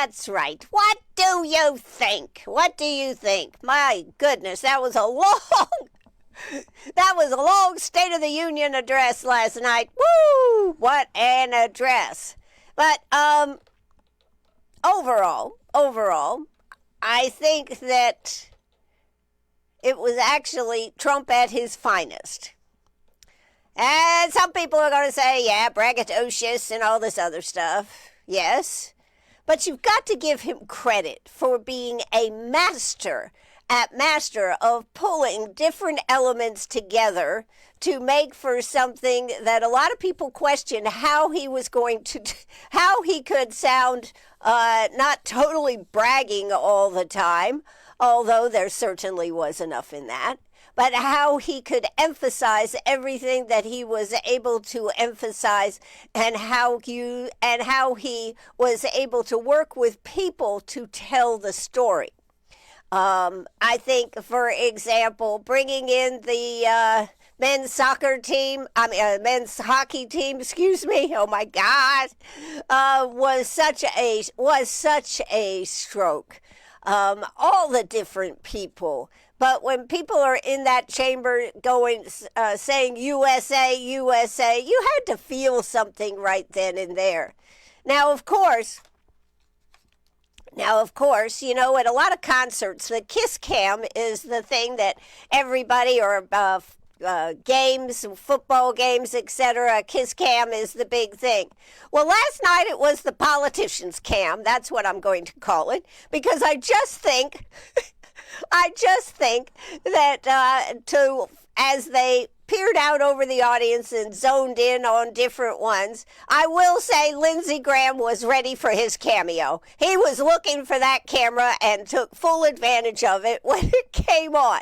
That's right. What do you think? What do you think? My goodness, that was a long State of the Union address last night. Woo! What an address. But overall, I think that it was actually Trump at his finest. And some people are going to say, yeah, braggadocious and all this other stuff. Yes. But you've got to give him credit for being a master of pulling different elements together to make for something that a lot of people question how he could sound not totally bragging all the time, although there certainly was enough in that. But how he could emphasize everything that he was able to emphasize, and how he was able to work with people to tell the story. I think, for example, bringing in the men's hockey team, oh my God, was such a stroke. All the different people. But when people are in that chamber saying USA, USA, you had to feel something right then and there. Now, of course, you know, at a lot of concerts, the kiss cam is the thing that everybody, or games, football games, etc., kiss cam is the big thing. Well, last night it was the politician's cam. That's what I'm going to call it, because I just think that as they peered out over the audience and zoned in on different ones, I will say Lindsey Graham was ready for his cameo. He was looking for that camera and took full advantage of it when it came on.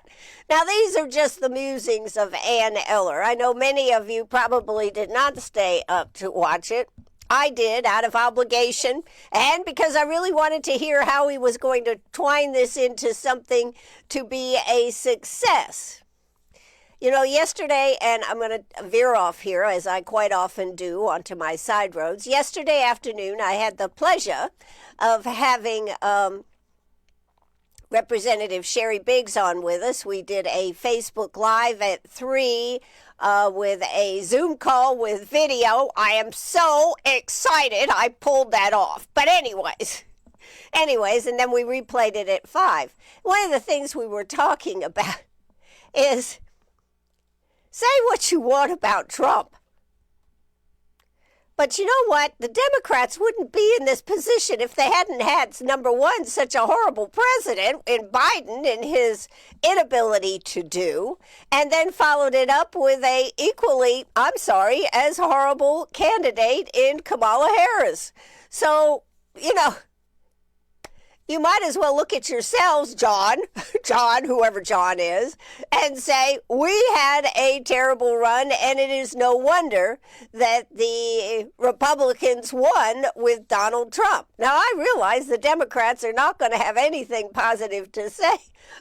Now, these are just the musings of Ann Eller. I know many of you probably did not stay up to watch it. I did, out of obligation, and because I really wanted to hear how he was going to twine this into something to be a success. You know, yesterday, and I'm going to veer off here, as I quite often do, onto my side roads. Yesterday afternoon, I had the pleasure of having Representative Sherry Biggs on with us. We did a Facebook Live at 3 with a Zoom call with video. I am so excited I pulled that off. But anyways, and then we replayed it at 5. One of the things we were talking about is, say what you want about Trump, but you know what? The Democrats wouldn't be in this position if they hadn't had, number one, such a horrible president in Biden and his inability to do, and then followed it up with a equally, as horrible candidate in Kamala Harris. So, you know, you might as well look at yourselves, John, whoever John is, and say, we had a terrible run, and it is no wonder that the Republicans won with Donald Trump. Now, I realize the Democrats are not going to have anything positive to say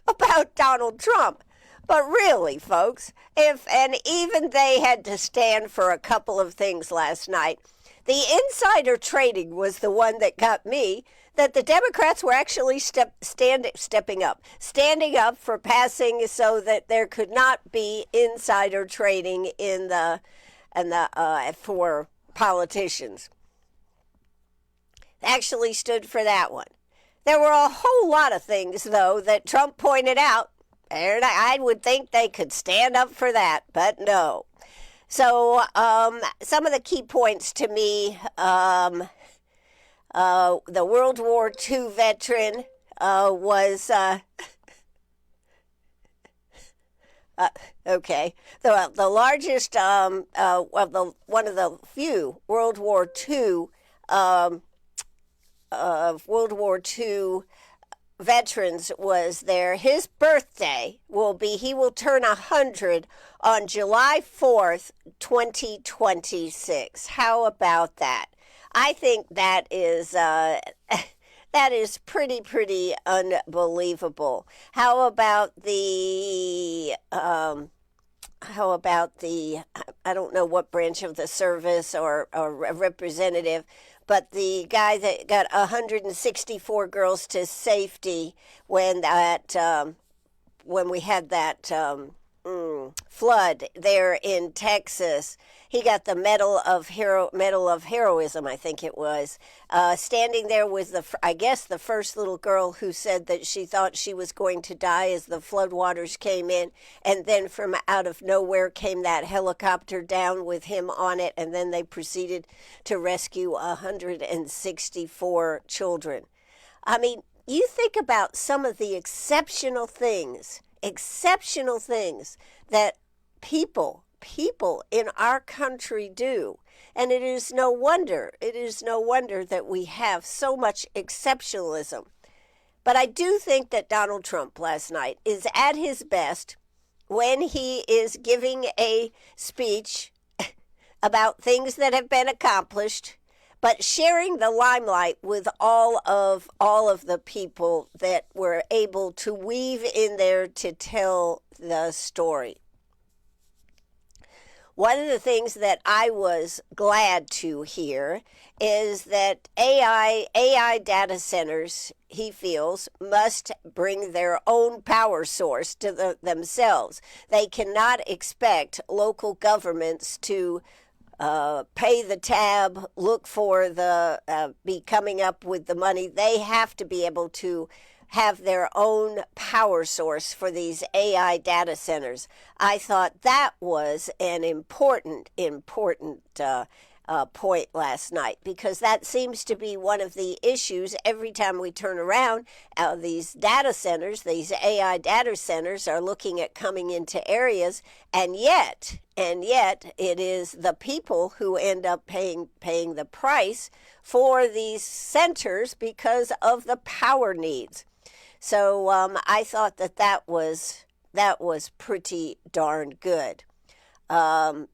about Donald Trump. But really, folks, and even they had to stand for a couple of things last night. The insider trading was the one that got me, that the Democrats were actually standing up for passing so that there could not be insider trading for politicians. Actually stood for that one. There were a whole lot of things, though, that Trump pointed out, and I would think they could stand up for that, but no. So some of the key points to me, the World War II veteran was, okay, the largest, one of the few World War II veterans was there. His birthday he will turn 100 on July 4th, 2026. How about that? I think that is pretty unbelievable. How about the I don't know what branch of the service or a representative, but the guy that got 164 girls to safety when when we had that flood there in Texas. He got the Medal of Heroism, I think it was, standing there with the first little girl who said that she thought she was going to die as the floodwaters came in, and then from out of nowhere came that helicopter down with him on it, and then they proceeded to rescue 164 children. I mean, you think about some of the exceptional things that people in our country do. And it is no wonder that we have so much exceptionalism. But I do think that Donald Trump last night is at his best when he is giving a speech about things that have been accomplished, but sharing the limelight with all of the people that were able to weave in there to tell the story. One of the things that I was glad to hear is that AI data centers, he feels, must bring their own power source to themselves. They cannot expect local governments to pay the tab, look for be coming up with the money. They have to be able to have their own power source for these AI data centers. I thought that was an important point last night, because that seems to be one of the issues every time we turn around. These data centers, these AI data centers, are looking at coming into areas, and yet it is the people who end up paying the price for these centers because of the power needs. So I thought that was pretty darn good.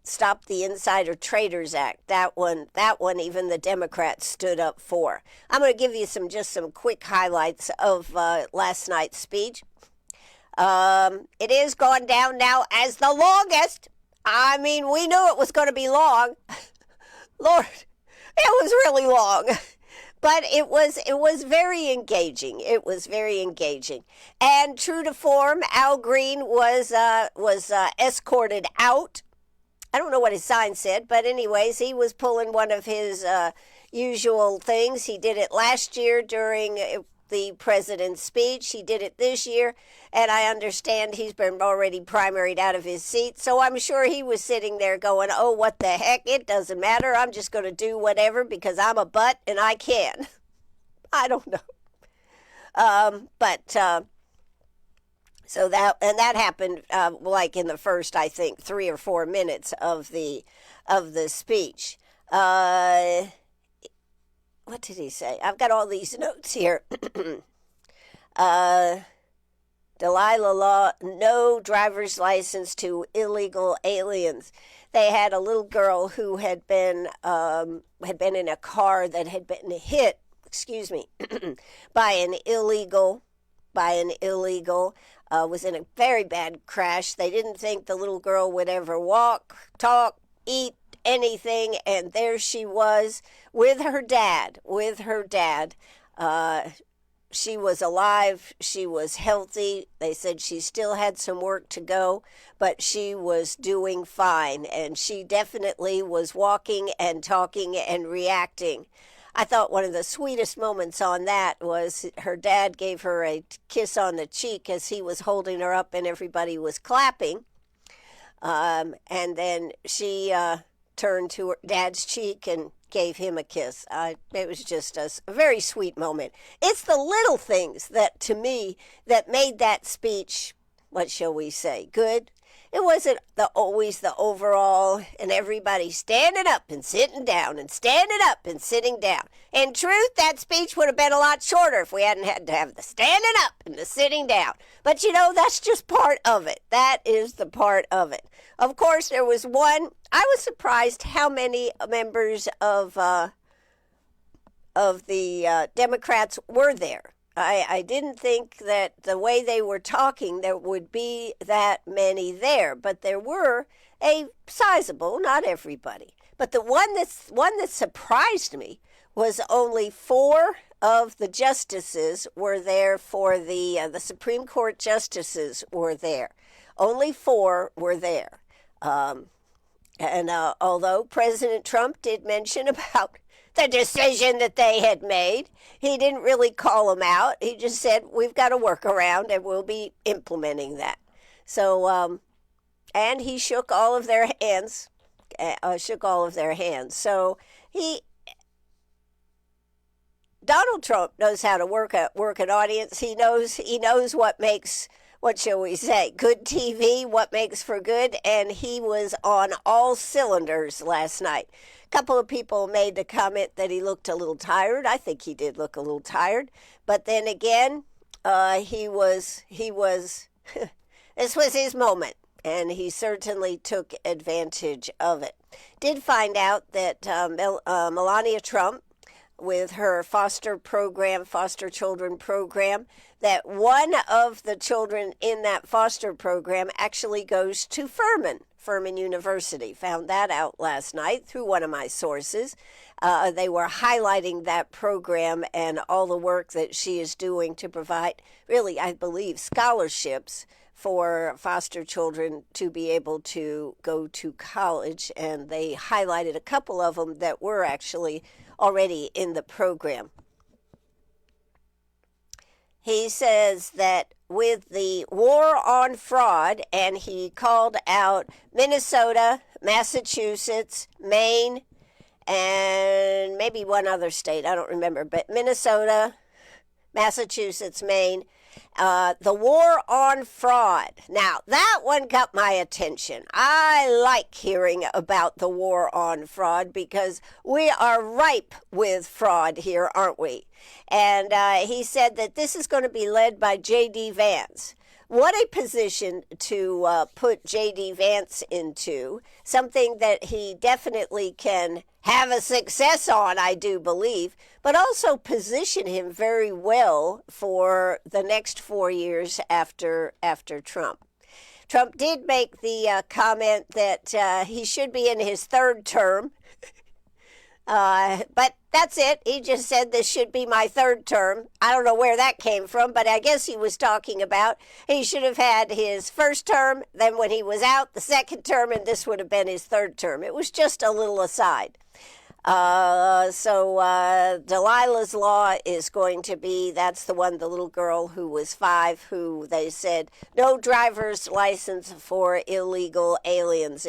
Stop the Insider Traders Act. That one even the Democrats stood up for. I'm going to give you some quick highlights of last night's speech. It is gone down now as the longest. I mean, we knew it was going to be long. Lord, it was really long. But it was very engaging. It was very engaging. And true to form, Al Green was escorted out. I don't know what his sign said, but anyways, he was pulling one of his usual things. He did it last year during the president's speech. He did it this year, and I understand he's been already primaried out of his seat. So I'm sure he was sitting there going, oh, what the heck? It doesn't matter. I'm just going to do whatever because I'm a butt and I can. I don't know. So that happened like in the first, I think, 3 or 4 minutes of the speech. What did he say? I've got all these notes here. Delilah Law, no driver's license to illegal aliens. They had a little girl who had been in a car that had been hit, by an illegal, was in a very bad crash. They didn't think the little girl would ever walk, talk, eat, anything, and there she was with her dad. She was alive. She was healthy. They said she still had some work to go, but she was doing fine, and she definitely was walking and talking and reacting. I thought one of the sweetest moments on that was her dad gave her a kiss on the cheek as he was holding her up and everybody was clapping. And then she turned to her dad's cheek and gave him a kiss. It was just a very sweet moment. It's the little things that, to me, that made that speech, what shall we say, good. It wasn't always the overall and everybody standing up and sitting down and standing up and sitting down. In truth, that speech would have been a lot shorter if we hadn't had to have the standing up and the sitting down. But, that's just part of it. That is the part of it. Of course, there was one. I was surprised how many members of the Democrats were there. I didn't think that the way they were talking there would be that many there, but there were a sizable, not everybody. But the one that surprised me was only 4 of the justices were there for the Supreme Court justices were there. Only 4 were there. And although President Trump did mention about the decision that they had made, he didn't really call them out. He just said, we've got a workaround and we'll be implementing that. So, and he shook all of their hands, So Donald Trump knows how to work an audience. He knows what makes, what shall we say, good TV, what makes for good, and he was on all cylinders last night. A couple of people made the comment that he looked a little tired. I think he did look a little tired, but then again, he was this was his moment, and he certainly took advantage of it. Did find out that Melania Trump, with her foster children program, that one of the children in that foster program actually goes to Furman University. Found that out last night through one of my sources. They were highlighting that program and all the work that she is doing to provide, really, I believe, scholarships for foster children to be able to go to college. And they highlighted a couple of them that were actually already in the program. He says that with the war on fraud, and he called out Minnesota, Massachusetts, Maine, and maybe one other state, I don't remember, but Minnesota, Massachusetts, Maine, the war on fraud. Now, that one got my attention. I like hearing about the war on fraud because we are ripe with fraud here, aren't we? And he said that this is going to be led by J.D. Vance. What a position to put J.D. Vance into, something that he definitely can have a success on, I do believe, but also position him very well for the next 4 years after Trump. Trump did make the comment that he should be in his 3rd term. But that's it. He just said this should be my 3rd term. I don't know where that came from, but I guess he was talking about he should have had his 1st term, then when he was out, the 2nd term, and this would have been his 3rd term. It was just a little aside. So Delilah's Law is going to be, that's the one, the little girl who was 5, who they said, no driver's license for illegal aliens.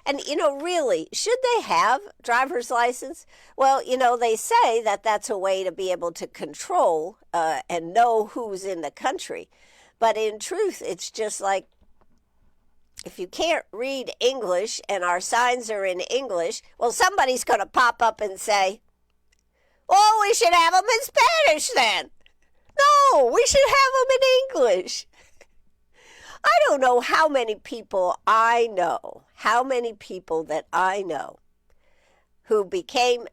And, really, should they have driver's license? Well, they say that that's a way to be able to control and know who's in the country. But in truth, it's just like, if you can't read English and our signs are in English, well, somebody's going to pop up and say, oh, we should have them in Spanish then. No, we should have them in English. I don't know how many people that I know who became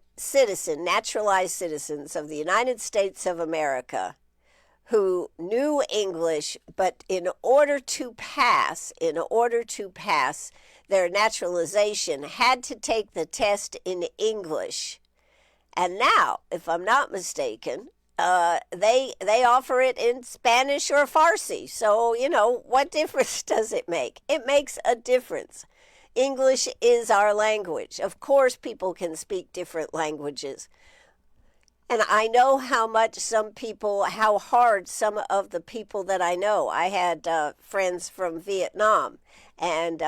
naturalized citizens of the United States of America, who knew English, but in order to pass their naturalization, had to take the test in English. And now, if I'm not mistaken, they offer it in Spanish or Farsi. So, what difference does it make? It makes a difference. English is our language. Of course, people can speak different languages. And I know how hard some of the people that I know. I had friends from Vietnam, and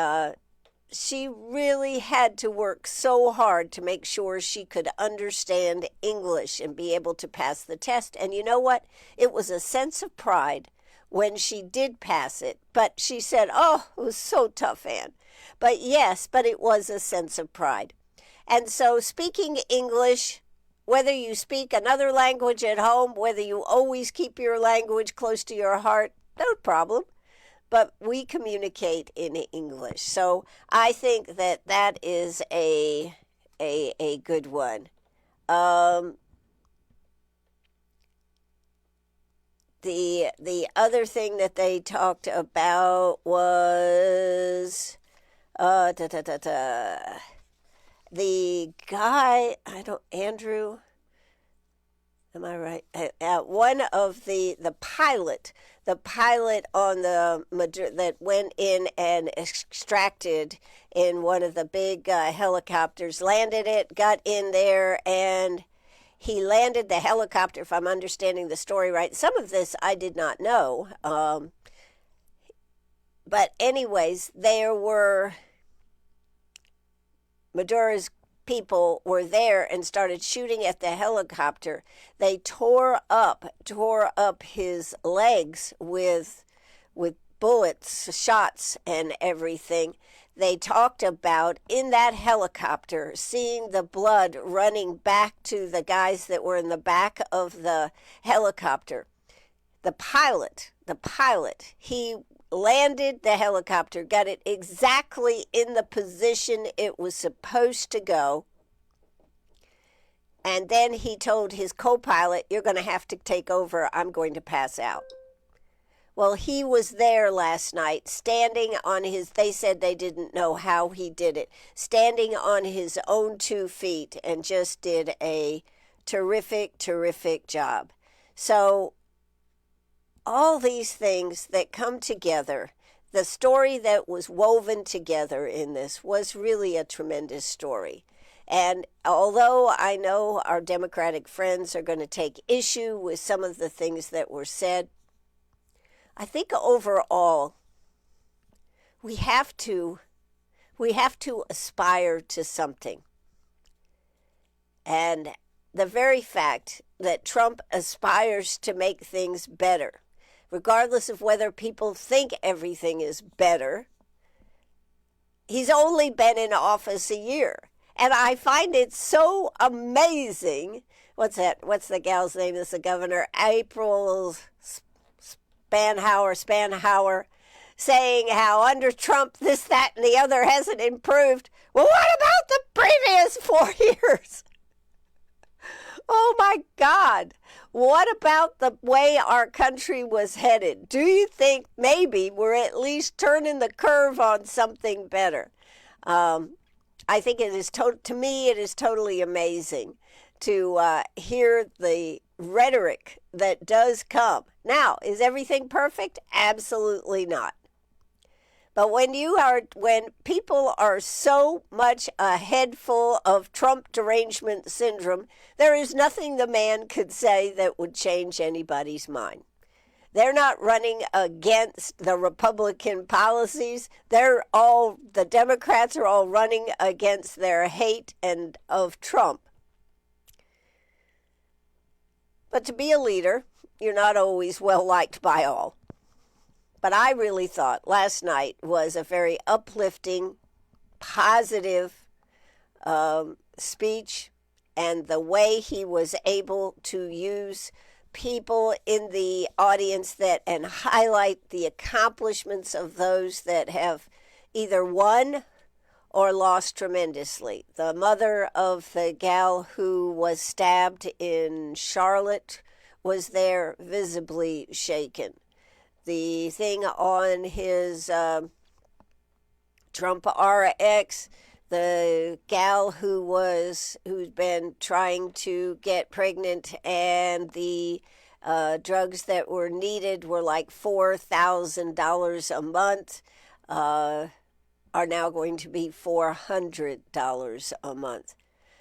she really had to work so hard to make sure she could understand English and be able to pass the test. And you know what? It was a sense of pride when she did pass it. But she said, oh, it was so tough, Ann. But yes, but it was a sense of pride. And so speaking English, whether you speak another language at home, whether you always keep your language close to your heart, no problem. But we communicate in English. So I think that is a good one. The other thing that they talked about was the guy, Andrew, am I right? One of the pilot on that went in and extracted in one of the big helicopters, landed it, got in there, and he landed the helicopter, if I'm understanding the story right. Some of this I did not know. But anyways, Maduro's people were there and started shooting at the helicopter. They tore up his legs with bullets, shots, and everything. They talked about in that helicopter seeing the blood running back to the guys that were in the back of the helicopter. The pilot, he landed the helicopter, got it exactly in the position it was supposed to go. And then he told his co-pilot, "You're going to have to take over. I'm going to pass out." Well, he was there last night, standing on they said they didn't know how he did it, standing on his own 2 feet, and just did a terrific, terrific job. So all these things that come together, the story that was woven together in this was really a tremendous story. And although I know our Democratic friends are going to take issue with some of the things that were said, I think overall we have to aspire to something. And the very fact that Trump aspires to make things better, regardless of whether people think everything is better, he's only been in office a year. And I find it so amazing. What's the gal's name? That's the governor, April Spanhauer, saying how under Trump this, that, and the other hasn't improved. Well, what about the previous 4 years? Oh, my God. What about the way our country was headed? Do you think maybe we're at least turning the curve on something better? I think it is to me, it is totally amazing to hear the rhetoric that does come. Now, is everything perfect? Absolutely not. But when people are so much a head full of Trump derangement syndrome, there is nothing the man could say that would change anybody's mind. They're not running against the Republican policies. The Democrats are all running against their hate of Trump. But to be a leader, you're not always well liked by all. But I really thought last night was a very uplifting, positive speech, and the way he was able to use people in the audience and highlight the accomplishments of those that have either won or lost tremendously. The mother of the gal who was stabbed in Charlotte was there, visibly shaken. The thing on his Trump RX, the gal who's been trying to get pregnant, and the drugs that were needed were like $4,000 a month, are now going to be $400 a month.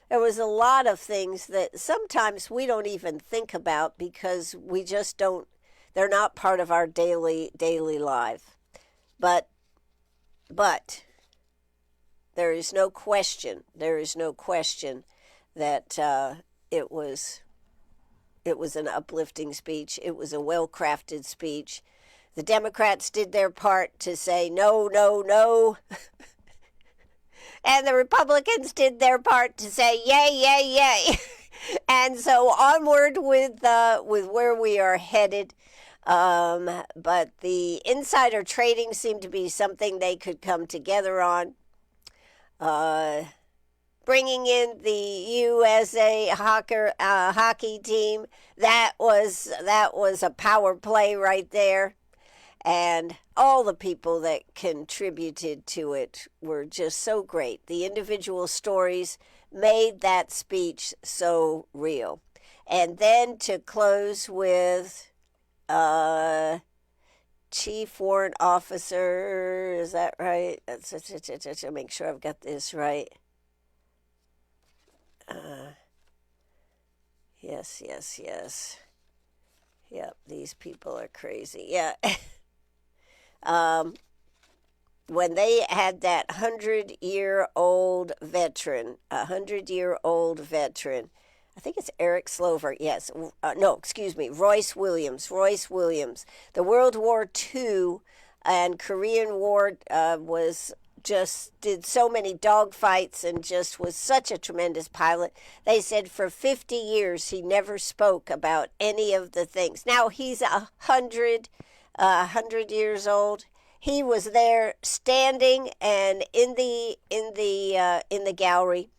There was a lot of things that sometimes we don't even think about because we just don't, they're not part of our daily life. But there is no question that it was an uplifting speech. It was a well-crafted speech. The Democrats did their part to say no, no, no. And the Republicans did their part to say yay, yay, yay. And so onward with where we are headed. But the insider trading seemed to be something they could come together on. Bringing in the USA hockey team, that was a power play right there. And all the people that contributed to it were just so great. The individual stories made that speech so real. And then to close with Chief Warrant Officer, is that right? I'll make sure I've got this right. Yes. Yep, these people are crazy. Yeah. When they had that 100-year-old veteran, I think it's Eric Slover, yes. Royce Williams. The World War II and Korean War did so many dogfights and just was such a tremendous pilot. They said for 50 years he never spoke about any of the things. Now he's 100 years old. He was there standing and in the gallery.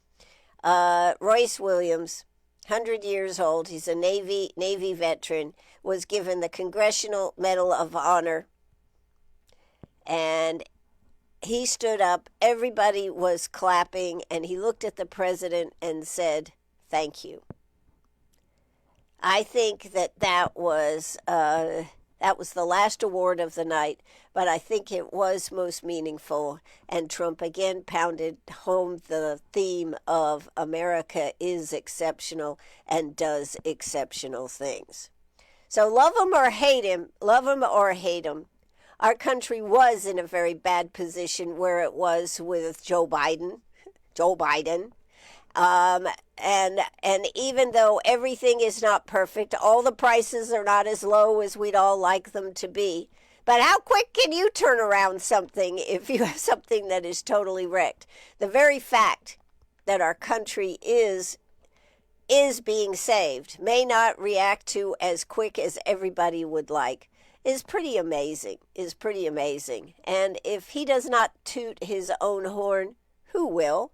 Royce Williams, 100 years old. He's a Navy veteran. Was given the Congressional Medal of Honor, and he stood up. Everybody was clapping, and he looked at the president and said, "Thank you." I think that was the last award of the night, but I think it was most meaningful. And Trump again pounded home the theme of America is exceptional and does exceptional things. So love him or hate him, our country was in a very bad position where it was with Joe Biden. And even though everything is not perfect, all the prices are not as low as we'd all like them to be. But how quick can you turn around something if you have something that is totally wrecked? The very fact that our country is being saved, may not react to as quick as everybody would like, is pretty amazing. And if he does not toot his own horn, who will?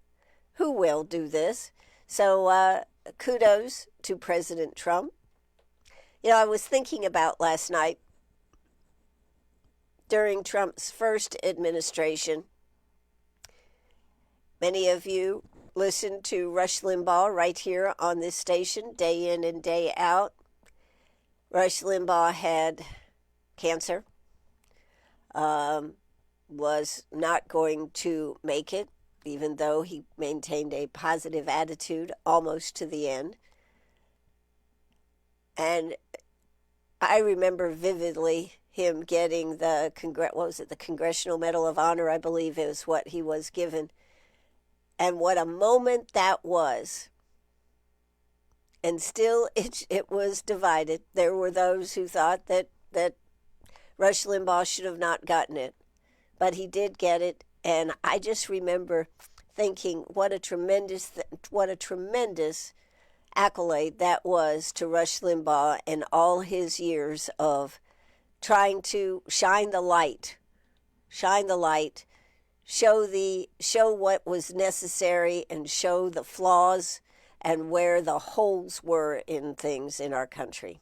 Who will do this? So kudos to President Trump. I was thinking about last night, during Trump's first administration, many of you listen to Rush Limbaugh right here on this station, day in and day out. Rush Limbaugh had cancer, was not going to make it, even though he maintained a positive attitude almost to the end. And I remember vividly him getting the Congressional Medal of Honor, I believe is what he was given. And what a moment that was. And still it was divided. There were those who thought that Rush Limbaugh should have not gotten it. But he did get it. And I just remember thinking what a tremendous accolade that was to Rush Limbaugh and all his years of trying to shine the light, show what was necessary and show the flaws and where the holes were in things in our country.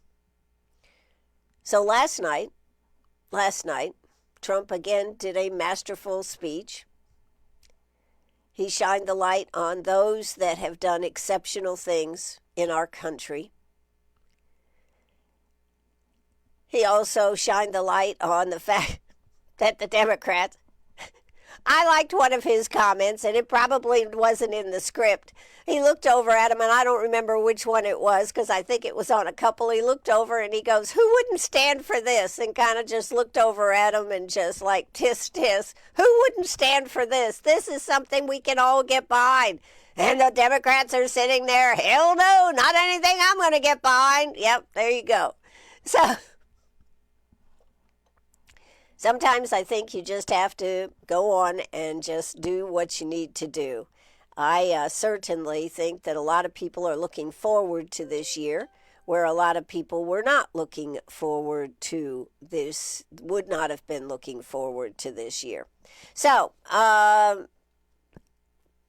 So last night, Trump again did a masterful speech. He shined the light on those that have done exceptional things in our country. He also shined the light on the fact that the Democrats, I liked one of his comments, and it probably wasn't in the script. He looked over at him, and I don't remember which one it was because I think it was on a couple. He looked over and he goes, "Who wouldn't stand for this?" And kind of just looked over at him and just like tisk. Who wouldn't stand for this? This is something we can all get behind. And the Democrats are sitting there, hell no, not anything I'm going to get behind. Yep, there you go. So sometimes I think you just have to go on and just do what you need to do. I certainly think that a lot of people are looking forward to this year, where a lot of people were not looking forward to this, would not have been looking forward to this year. So,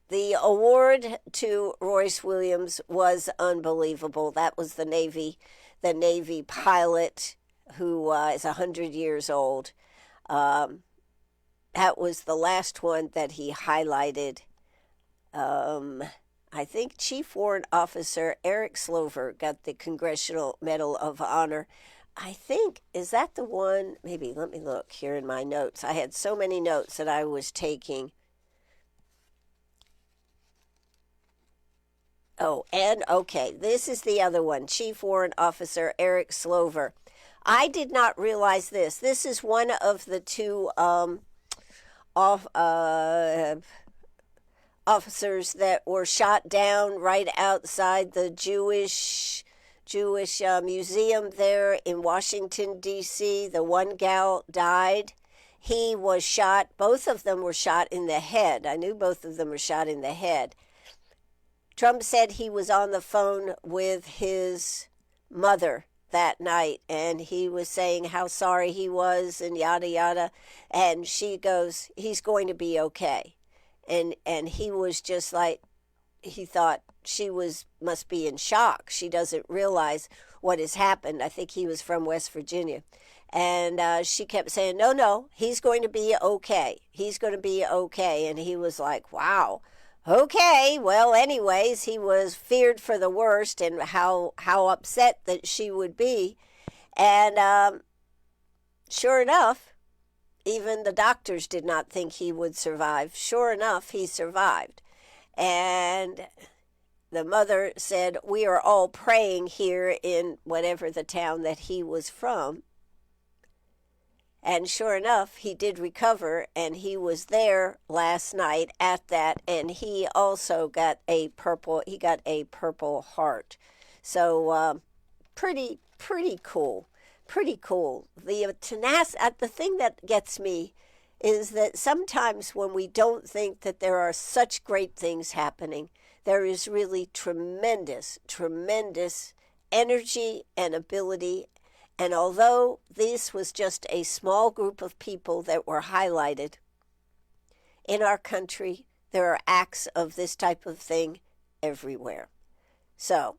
the award to Royce Williams was unbelievable. That was the Navy pilot who is 100 years old. That was the last one that he highlighted. I think Chief Warrant Officer Eric Slover got the Congressional Medal of Honor. I think, is that the one? Maybe, let me look here in my notes. I had so many notes that I was taking. Oh, and okay, this is the other one. Chief Warrant Officer Eric Slover. I did not realize this. This is one of the two officers that were shot down right outside the Jewish museum there in Washington, D.C. The one gal died. He was shot. Both of them were shot in the head. I knew both of them were shot in the head. Trump said he was on the phone with his mother that night, and he was saying how sorry he was and yada yada, and she goes, he's going to be okay. And he was just like, he thought she must be in shock. She doesn't realize what has happened. I think he was from West Virginia. And she kept saying, no, he's going to be okay. He's going to be okay. And he was like, wow, okay. Well, anyways, he was feared for the worst and how upset that she would be. And sure enough, even the doctors did not think he would survive. Sure enough, he survived. And the mother said, we are all praying here in whatever the town that he was from. And sure enough, he did recover, and he was there last night at that, and he also got a purple heart. So pretty cool. Pretty cool. The thing that gets me is that sometimes when we don't think that there are such great things happening, there is really tremendous energy and ability. And although this was just a small group of people that were highlighted, in our country, there are acts of this type of thing everywhere. So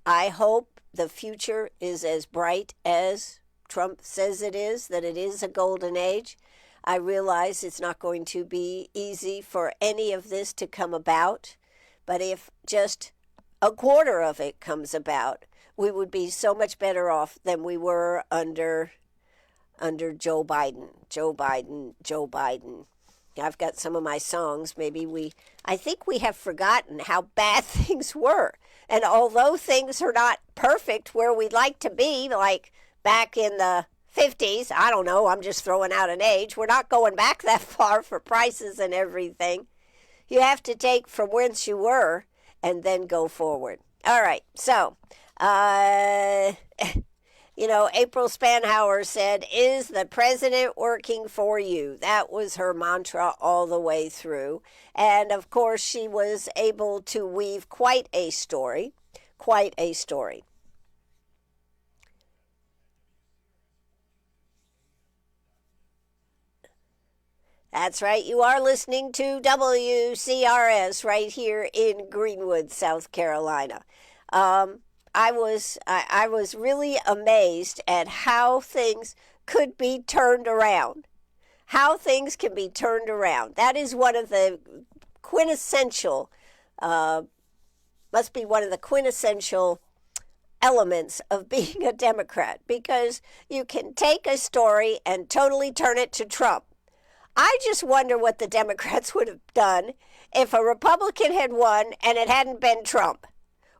I hope the future is as bright as Trump says it is, that it is a golden age. I realize it's not going to be easy for any of this to come about, but if just a quarter of it comes about, we would be so much better off than we were under Joe Biden. Joe Biden. I've got some of my songs. I think we have forgotten how bad things were. And although things are not perfect where we'd like to be, like back in the 50s, I don't know, I'm just throwing out an age. We're not going back that far for prices and everything. You have to take from whence you were and then go forward. All right, so, April Spanhauer said, is the president working for you? That was her mantra all the way through. And, of course, she was able to weave quite a story. That's right. You are listening to WCRS right here in Greenwood, South Carolina. I was really amazed at how things could be turned around. How things can be turned around. That is one of the quintessential, must be one of the quintessential elements of being a Democrat, because you can take a story and totally turn it to Trump. I just wonder what the Democrats would have done if a Republican had won and it hadn't been Trump.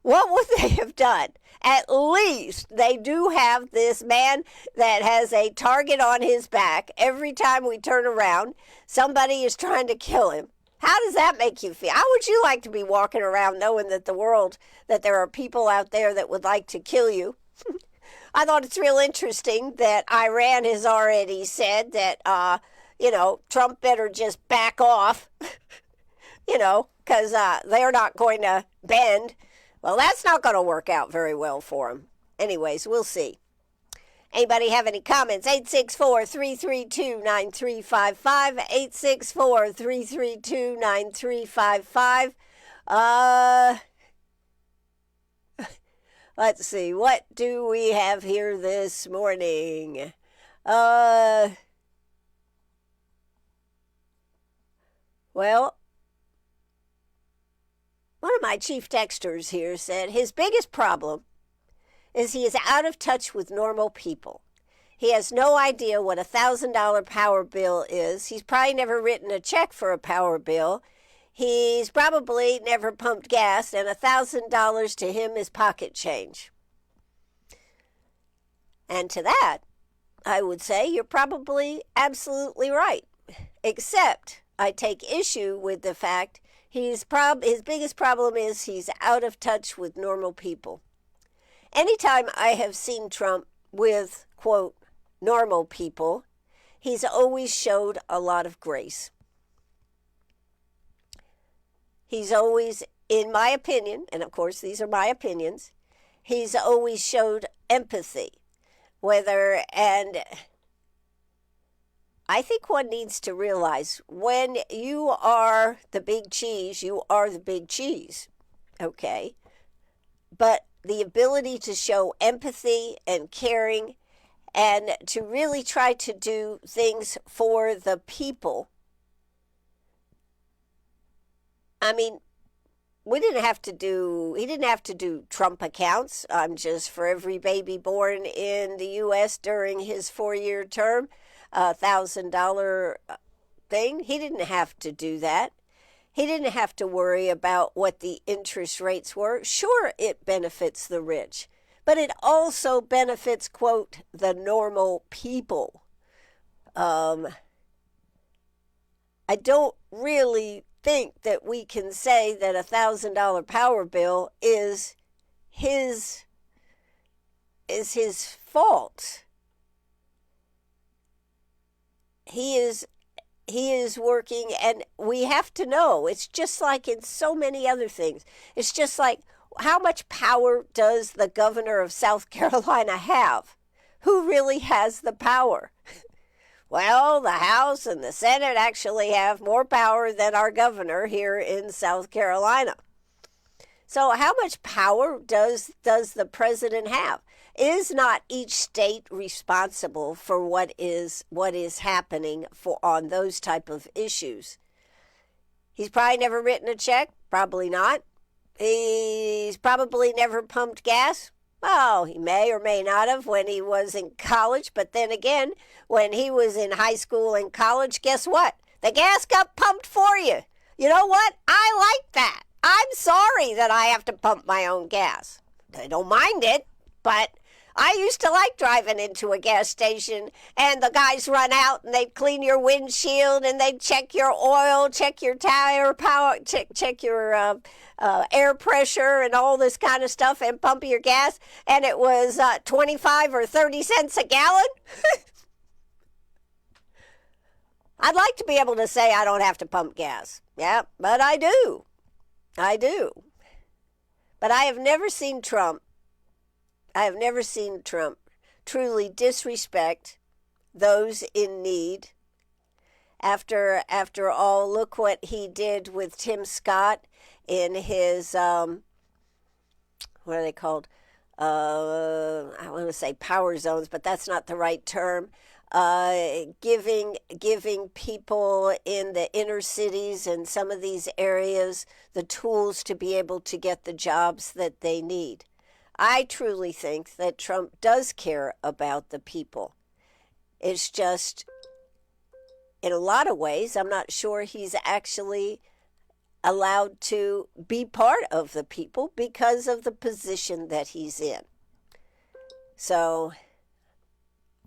What would they have done? At least they do have this man that has a target on his back. Every time we turn around, somebody is trying to kill him. How does that make you feel? How would you like to be walking around knowing that that there are people out there that would like to kill you? I thought it's real interesting that Iran has already said that, Trump better just back off, because they're not going to bend. Well, that's not going to work out very well for him. Anyways, we'll see. Anybody have any comments? 864-332-9355. 864-332-9355. Let's see. What do we have here this morning? Well, one of my chief texters here said his biggest problem is he is out of touch with normal people. He has no idea what a $1,000 power bill is. He's probably never written a check for a power bill. He's probably never pumped gas, and $1,000 to him is pocket change. And to that, I would say you're probably absolutely right. Except I take issue with the fact his biggest problem is he's out of touch with normal people. Anytime I have seen Trump with, quote, normal people, he's always showed a lot of grace. He's always, in my opinion, and of course these are my opinions, he's always showed empathy. And I think one needs to realize when you are the big cheese, you are the big cheese, okay? But the ability to show empathy and caring and to really try to do things for the people. I mean, he didn't have to do Trump accounts. Just for every baby born in the U.S. during his 4-year term, $1,000 thing. He didn't have to do that. He didn't have to worry about what the interest rates were. Sure, it benefits the rich, but it also benefits, quote, the normal people. I don't really think that we can say that a $1,000 power bill is his fault. He is working, and we have to know, it's just like in so many other things. It's just like, how much power does the governor of South Carolina have? Who really has the power? Well, the House and the Senate actually have more power than our governor here in South Carolina. So how much power does the president have? Is not each state responsible for what is happening on those type of issues? He's probably never written a check, probably not. He's probably never pumped gas. Oh, he may or may not have when he was in college, but then again, when he was in high school and college, guess what? The gas got pumped for you. You know what? I like that. I'm sorry that I have to pump my own gas. I don't mind it, but I used to like driving into a gas station and the guys run out and they'd clean your windshield and they'd check your oil, check your tire power, check your air pressure and all this kind of stuff and pump your gas, and it was 25 or 30 cents a gallon. I'd like to be able to say I don't have to pump gas. Yeah, but I do. But I have never seen Trump truly disrespect those in need. After all, look what he did with Tim Scott in his, what are they called? I want to say power zones, but that's not the right term. Giving people in the inner cities and some of these areas the tools to be able to get the jobs that they need. I truly think that Trump does care about the people. It's just, in a lot of ways, I'm not sure he's actually allowed to be part of the people because of the position that he's in. So,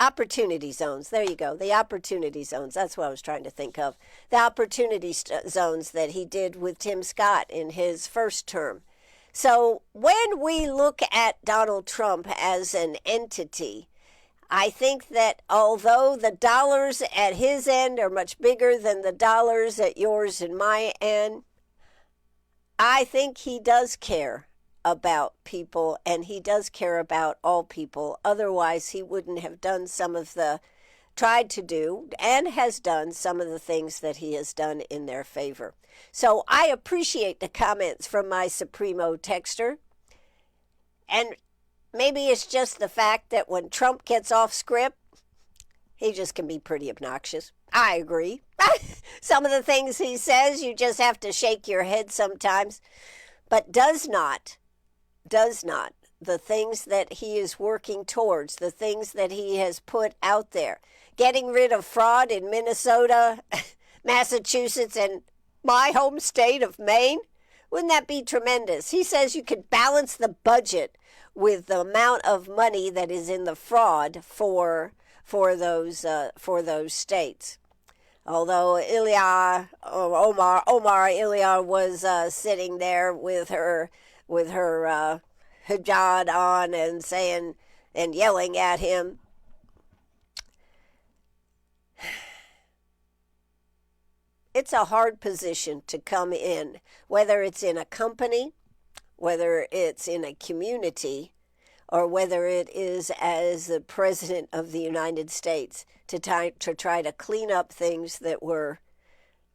opportunity zones. There you go. The opportunity zones. That's what I was trying to think of. The opportunity zones that he did with Tim Scott in his first term. So when we look at Donald Trump as an entity, I think that although the dollars at his end are much bigger than the dollars at yours and my end, I think he does care about people, and he does care about all people. Otherwise, he wouldn't have done tried to do and has done some of the things that he has done in their favor. So I appreciate the comments from my Supremo texter. And maybe it's just the fact that when Trump gets off script, he just can be pretty obnoxious. I agree. Some of the things he says, you just have to shake your head sometimes. But does not, the things that he is working towards, the things that he has put out there, getting rid of fraud in Minnesota, Massachusetts, and my home state of Maine, wouldn't that be tremendous? He says you could balance the budget with the amount of money that is in the fraud for those states. Although Omar Ilya was sitting there with her hijab on and saying and yelling at him. It's a hard position to come in, whether it's in a company, whether it's in a community, or whether it is as the President of the United States to try to clean up things that were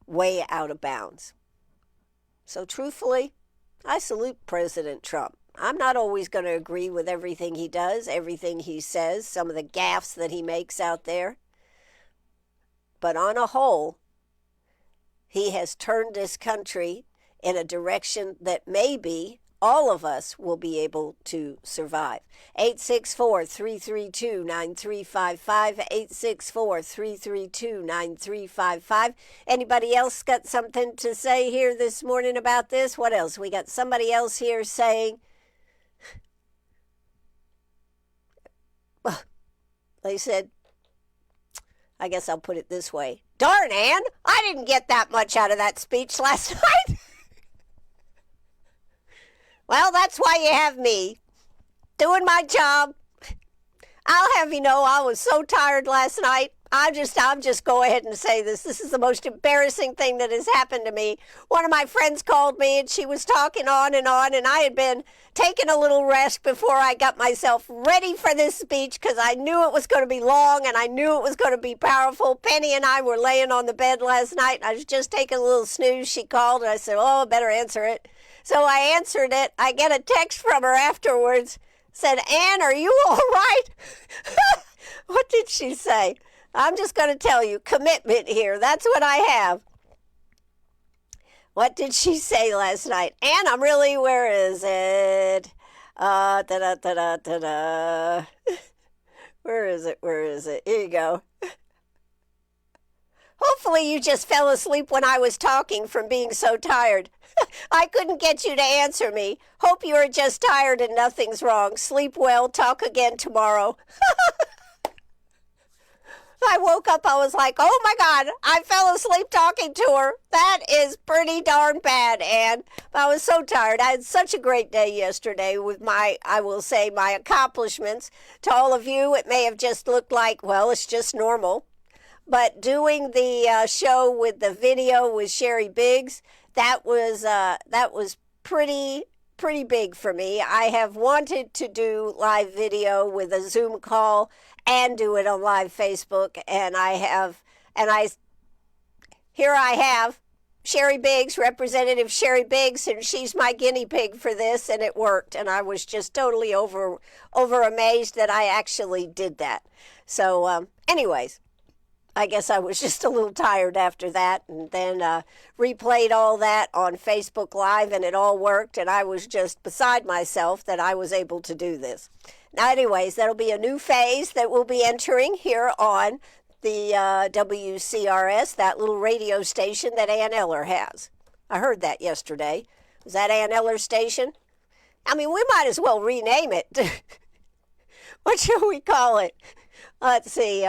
way out of bounds. So truthfully, I salute President Trump. I'm not always going to agree with everything he does, everything he says, some of the gaffes that he makes out there. But on a whole, he has turned this country in a direction that maybe all of us will be able to survive. 864-332-9355, 864-332-9355. Anybody else got something to say here this morning about this? What else? We got somebody else here saying, well, they said, I guess I'll put it this way. Darn, Ann, I didn't get that much out of that speech last night. Well, that's why you have me, doing my job. I'll have you know, I was so tired last night. I'll just go ahead and say this. This is the most embarrassing thing that has happened to me. One of my friends called me, and she was talking on, and I had been taking a little rest before I got myself ready for this speech because I knew it was going to be long, and I knew it was going to be powerful. Penny and I were laying on the bed last night, and I was just taking a little snooze. She called, and I said, oh, I better answer it. So I answered it. I get a text from her afterwards. Said, Ann, are you all right? What did she say? I'm just going to tell you, commitment here. That's what I have. What did she say last night? Ann, I'm really, where is it? Where is it? Here you go. Hopefully you just fell asleep when I was talking from being so tired. I couldn't get you to answer me. Hope you are just tired and nothing's wrong. Sleep well. Talk again tomorrow. I woke up. I was like, oh, my God. I fell asleep talking to her. That is pretty darn bad, Ann. I was so tired. I had such a great day yesterday with my accomplishments. To all of you, it may have just looked like, well, it's just normal. But doing the show with the video with Sherry Biggs, that was pretty big for me. I have wanted to do live video with a Zoom call and do it on live Facebook, and here I have Sherry Biggs, Representative Sherry Biggs, and she's my guinea pig for this, and it worked, and I was just totally over amazed that I actually did that. So, anyways. I guess I was just a little tired after that, and then replayed all that on Facebook Live, and it all worked, and I was just beside myself that I was able to do this. Now, anyways, that'll be a new phase that we'll be entering here on the WCRS, that little radio station that Ann Eller has. I heard that yesterday. Was that Ann Eller's station? I mean, we might as well rename it. What shall we call it? Let's see,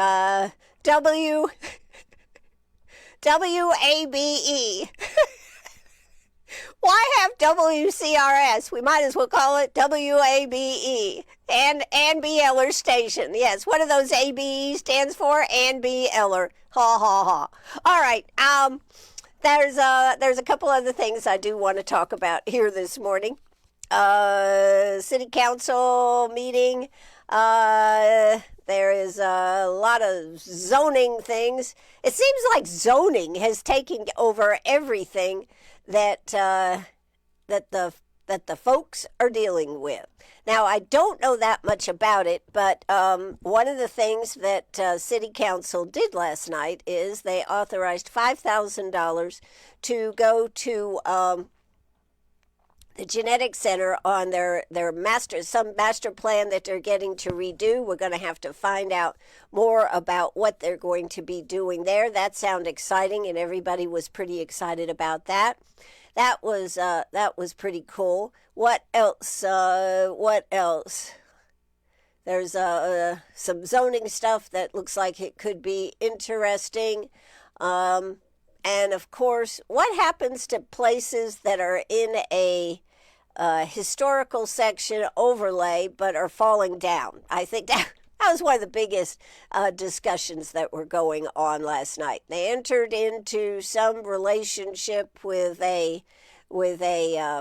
WABE. Why have WCRS? We might as well call it WABE. Ann B. Eller Station. Yes, what do those ABE stands for? Ann B. Eller. Ha, ha, ha. All right. There's a couple other things I do want to talk about here this morning. City Council meeting. There is a lot of zoning things. It seems like zoning has taken over everything that the that the folks are dealing with. Now, I don't know that much about it, but one of the things that City Council did last night is they authorized $5,000 to go to the Genetic Center on their some master plan that they're getting to redo. We're going to have to find out more about what they're going to be doing there. That sounded exciting, and everybody was pretty excited about that. That was pretty cool. What else? What else? There's some zoning stuff that looks like it could be interesting. And of course, what happens to places that are in a historical section overlay but are falling down? I think that was one of the biggest discussions that were going on last night. They entered into some relationship with a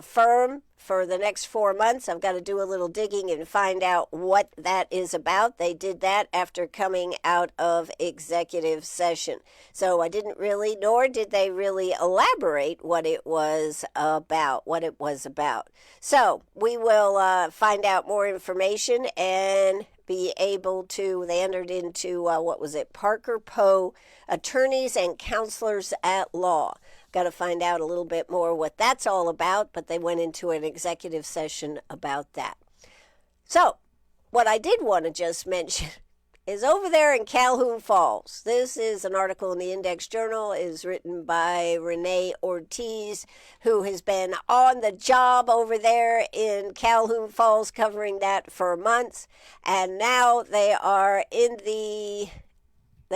firm for the next 4 months. I've got to do a little digging and find out what that is about. They did that after coming out of executive session. So I didn't really, nor did they really elaborate what it was about. So we will find out more information and be able to, they entered into, Parker Poe Attorneys and Counselors at Law. Got to find out a little bit more what that's all about, but they went into an executive session about that. So, what I did want to just mention is over there in Calhoun Falls. This is an article in the Index Journal, is written by Renee Ortiz, who has been on the job over there in Calhoun Falls covering that for months, and now they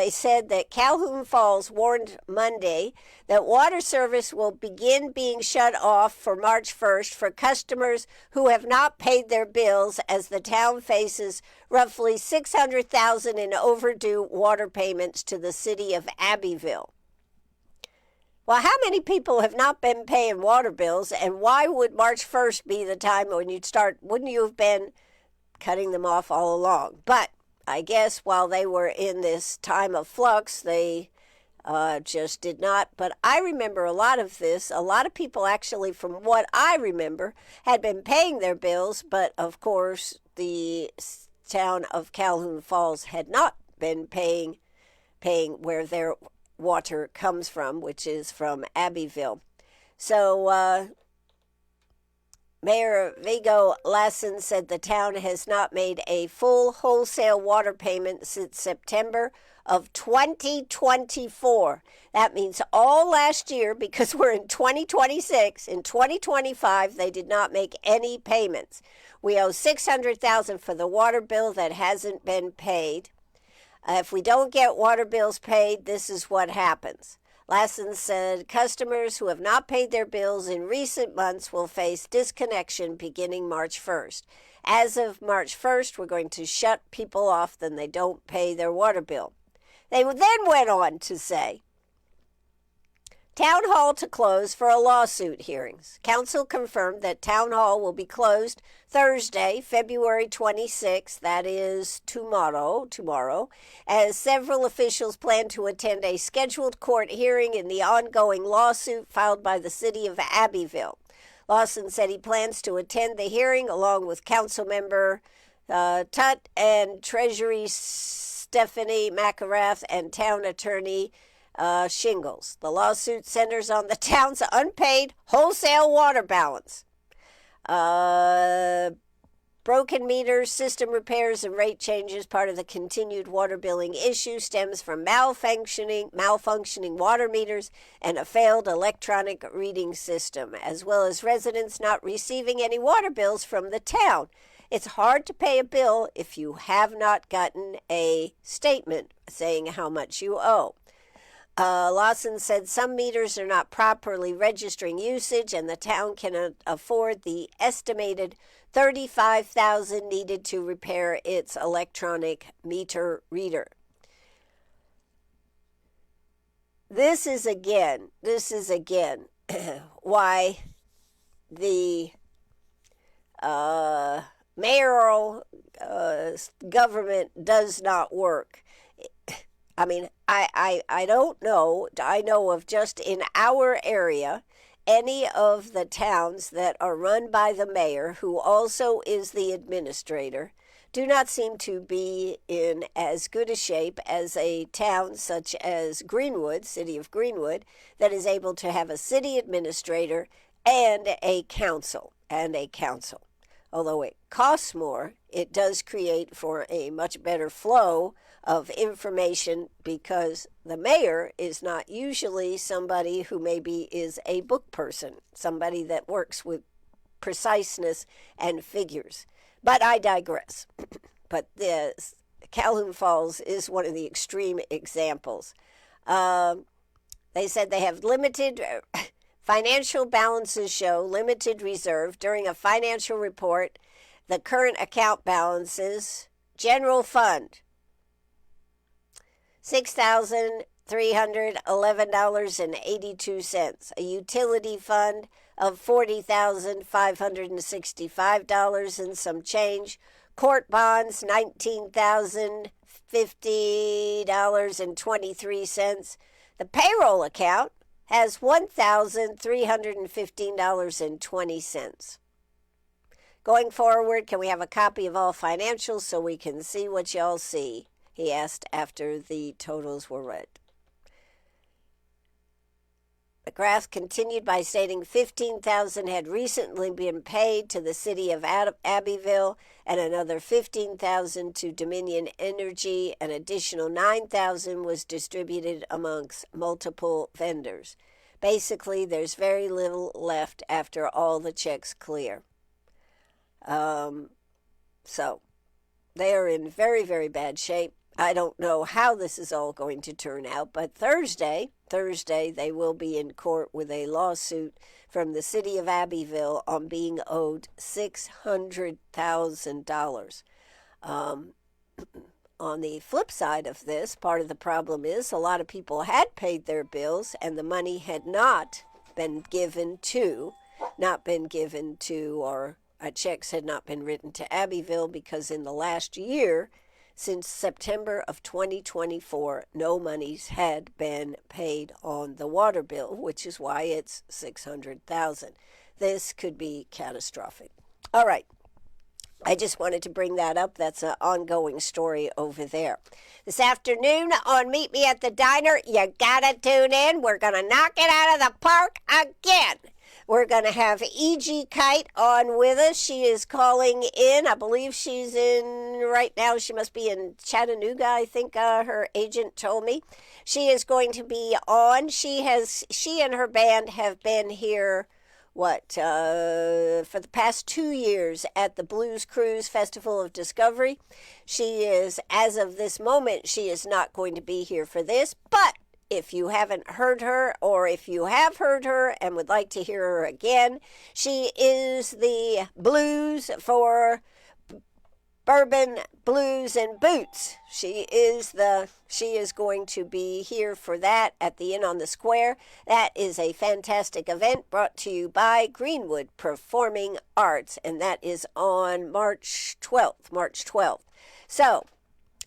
said that Calhoun Falls warned Monday that water service will begin being shut off for March 1st for customers who have not paid their bills as the town faces roughly $600,000 in overdue water payments to the city of Abbeville. Well, how many people have not been paying water bills, and why would March 1st be the time when you'd start? Wouldn't you have been cutting them off all along? But I guess while they were in this time of flux, they just did not. But I remember a lot of this. A lot of people actually, from what I remember, had been paying their bills. But, of course, the town of Calhoun Falls had not been paying where their water comes from, which is from Abbeville. So Mayor Viggo Lassen said the town has not made a full wholesale water payment since September of 2024. That means all last year, because we're in 2026. In 2025, they did not make any payments. We owe $600,000 for the water bill that hasn't been paid. If we don't get water bills paid, this is what happens. Lassen said customers who have not paid their bills in recent months will face disconnection beginning March 1st. As of March 1st, we're going to shut people off then they don't pay their water bill. They then went on to say, Town Hall to close for a lawsuit hearings. Council confirmed that Town Hall will be closed Thursday, February 26th, that is tomorrow, as several officials plan to attend a scheduled court hearing in the ongoing lawsuit filed by the city of Abbeville. Lawson said he plans to attend the hearing along with Councilmember Tutt and Treasury Stephanie McArath and Town Attorney Shingles. The lawsuit centers on the town's unpaid wholesale water balance. Broken meters, system repairs, and rate changes. Part of the continued water billing issue stems from malfunctioning water meters and a failed electronic reading system, as well as residents not receiving any water bills from the town. It's hard to pay a bill if you have not gotten a statement saying how much you owe. Lawson said some meters are not properly registering usage, and the town cannot afford the estimated $35,000 needed to repair its electronic meter reader. This is again why the mayoral government does not work. I mean, I don't know. I know of just in our area any of the towns that are run by the mayor, who also is the administrator, do not seem to be in as good a shape as a town such as Greenwood, city of Greenwood, that is able to have a city administrator and a council. Although it costs more, it does create for a much better flow of information, because the mayor is not usually somebody who maybe is a book person, somebody that works with preciseness and figures. But I digress. But this Calhoun Falls is one of the extreme examples. They said they have limited financial balances show limited reserve. During a financial report, the current account balances: general fund, $6,311.82. A utility fund of $40,565 and some change. Court bonds, $19,050.23. The payroll account has $1,315.20. Going forward, can we have a copy of all financials so we can see what y'all see? He asked after the totals were read. The graph continued by stating $15,000 had recently been paid to the city of Abbeville, and another $15,000 to Dominion Energy. An additional $9,000 was distributed amongst multiple vendors. Basically, there's very little left after all the checks clear. So they are in very, very bad shape. I don't know how this is all going to turn out, but Thursday, they will be in court with a lawsuit from the city of Abbeville on being owed $600,000. On the flip side of this, part of the problem is a lot of people had paid their bills and the money had not been given to, or checks had not been written to Abbeville, because in the last year, since September of 2024, no monies had been paid on the water bill, which is why it's $600,000. This could be catastrophic. All right. I just wanted to bring that up. That's an ongoing story over there. This afternoon on Meet Me at the Diner, you gotta tune in. We're gonna knock it out of the park again. We're going to have E.G. Kite on with us. She is calling in. I believe she's in right now. She must be in Chattanooga, I think her agent told me. She is going to be on. She and her band have been here, for the past 2 years at the Blues Cruise Festival of Discovery. She is, as of this moment, she is not going to be here for this, but if you haven't heard her, or if you have heard her and would like to hear her again, she is the blues for Bourbon, Blues, and Boots. She is going to be here for that at the Inn on the Square. That is a fantastic event brought to you by Greenwood Performing Arts, and that is on March 12th. So,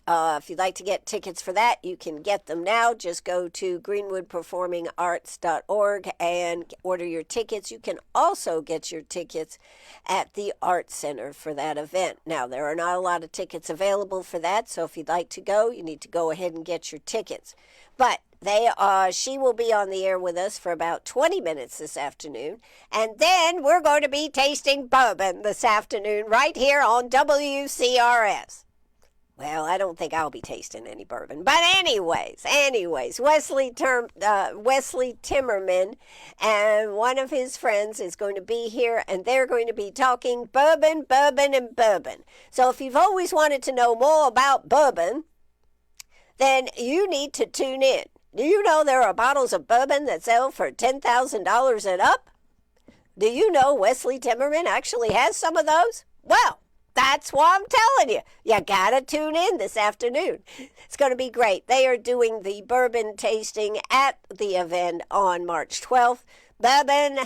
if you'd like to get tickets for that, you can get them now. Just go to greenwoodperformingarts.org and order your tickets. You can also get your tickets at the Art Center for that event. Now, there are not a lot of tickets available for that, so if you'd like to go, you need to go ahead and get your tickets. But she will be on the air with us for about 20 minutes this afternoon. And then we're going to be tasting bourbon this afternoon right here on WCRS. Well, I don't think I'll be tasting any bourbon. But anyways, Wesley Timmerman and one of his friends is going to be here, and they're going to be talking bourbon. So if you've always wanted to know more about bourbon, then you need to tune in. Do you know there are bottles of bourbon that sell for $10,000 and up? Do you know Wesley Timmerman actually has some of those? Well, that's why I'm telling you. You gotta tune in this afternoon. It's going to be great. They are doing the bourbon tasting at the event on March 12th. Bourbon,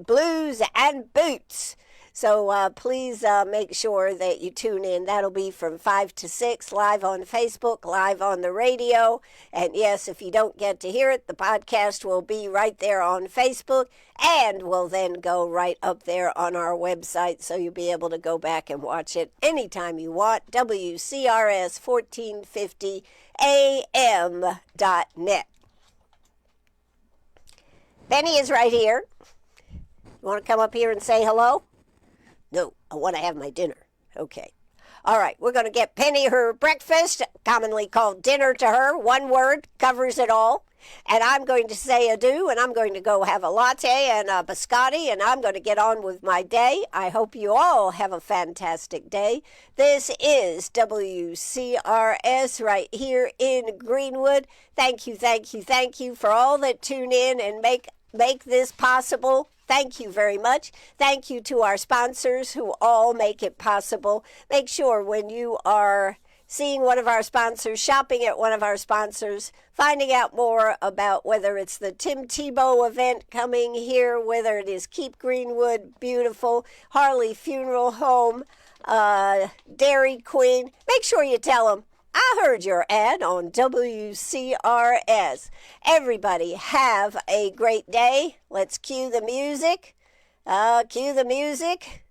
Blues, and Boots. So please make sure that you tune in. That'll be from 5 to 6, live on Facebook, live on the radio. And yes, if you don't get to hear it, the podcast will be right there on Facebook and will then go right up there on our website, so you'll be able to go back and watch it anytime you want. WCRS 1450 AM.net. Benny is right here. You want to come up here and say hello? No, I want to have my dinner. Okay. All right, we're going to get Penny her breakfast, commonly called dinner to her. One word covers it all. And I'm going to say adieu, and I'm going to go have a latte and a biscotti, and I'm going to get on with my day. I hope you all have a fantastic day. This is WCRS right here in Greenwood. Thank you, thank you, thank you for all that tune in and make this possible. Thank you very much. Thank you to our sponsors who all make it possible. Make sure when you are seeing one of our sponsors, shopping at one of our sponsors, finding out more about whether it's the Tim Tebow event coming here, whether it is Keep Greenwood Beautiful, Harley Funeral Home, Dairy Queen, make sure you tell them, I heard your ad on WCRS. Everybody have a great day. Let's cue the music. Cue the music.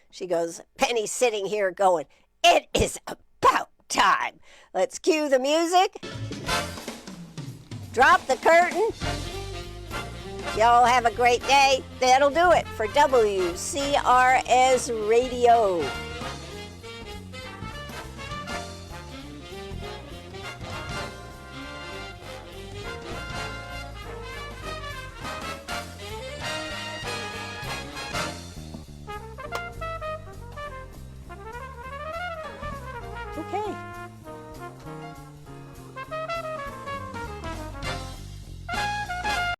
She goes, Penny's sitting here going, it is about time. Let's cue the music. Drop the curtain. Y'all have a great day. That'll do it for WCRS Radio. Okay.